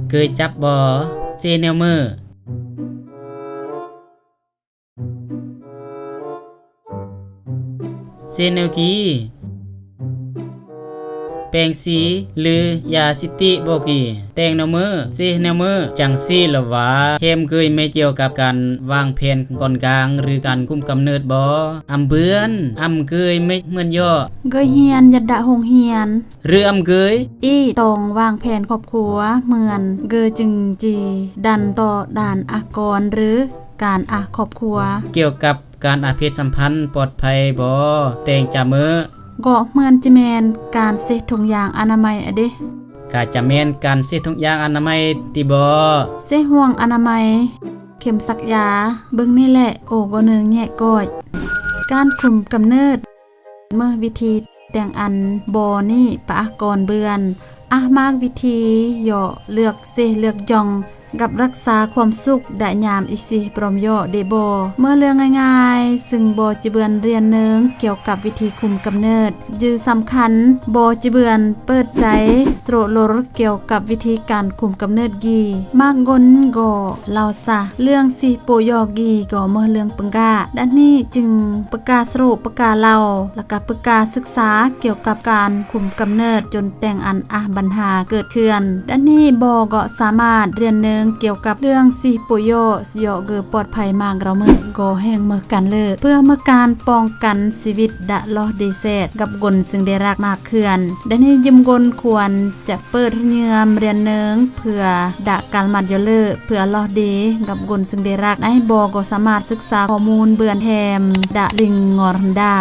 เคยจับบ่เซแนวมือเซแนวกีแปรงสีหรือยาซิติโบกีแต่งแนวมือเซแนวมือจังซี่ละว่าเฮมเคยไม่เกี่ยวกับการวางแผนก่อนกลางหรือการคุมกำเนิดบ่อำเบือนอำเคยไม่เหมือนย่อเกยเฮียนยัดดะหงเฮียนหรืออำเคยอีตองวางแผนครอบครัวเหมือนเกยจึงจีดันต่อด่านอากรหรือการครอบครัวเกี่ยวกับการอาเพศสัมพันธ์ปลอดภัยบ่แต่งจามือก็เหมือนจิแมนการเซถุงยางอนามัยอะเด้กาจะแม่นการเซทุกอย่างอนามัยติบ่เซห่วงอนามัยเข็มสักยาเบิ่งนี่แหละโอ้บ่นึงแยกก้อยการคุมกำเนิดเมื่อวิธีแต่งอันบ่นี่ปะก่อนเบือนมากวิธีย่อเลือกเซเลือกยองกับรักษาความสุขได้ยามอีสิปรมย่อเดบเมื่อเรื่องง่ายๆซึ่งบ่จิเบือนเรียนเนึงเกี่ยวกับวิธีคุมกำเนิดยือสำคัญบ่จิเบือนเปิดใจสโรโลรเกี่ยวกับวิธีการคุมกำเนิดกีมากกนก็เล่าซะเรื่องสิโปยอกีก็เมื่อเรื่องปังกาด้านนี้จึงประกาศสรุปประกาศเล่าแล้วก็ประกาศศึกษาเกี่ยวกับการคุมกำเนิดจนแต่งอันปัญหาเกิดขึ้นด้านนี้บ่ก็สามารถเรียนเนึงเกี่ยวกับเรื่องสิโปโยสยอเกอปลอดภัยมากเราเมื่อก็แห่งเมื่อกันเลยเพื่อเมื่อการป้องกันชีวิตดะลอดีเซตกับกลซึ่งได้รักมากขึ้นด้านนี้ยิมกลควรจะเปิดเงื่อมเรียนเนึงเพื่อดะการมัดยเลอเพื่อลอดีกับกลซึ่งได้รักให้บอกก็สามารถศึกษาข้อมูลเบือนแถมดะลิงงอรดา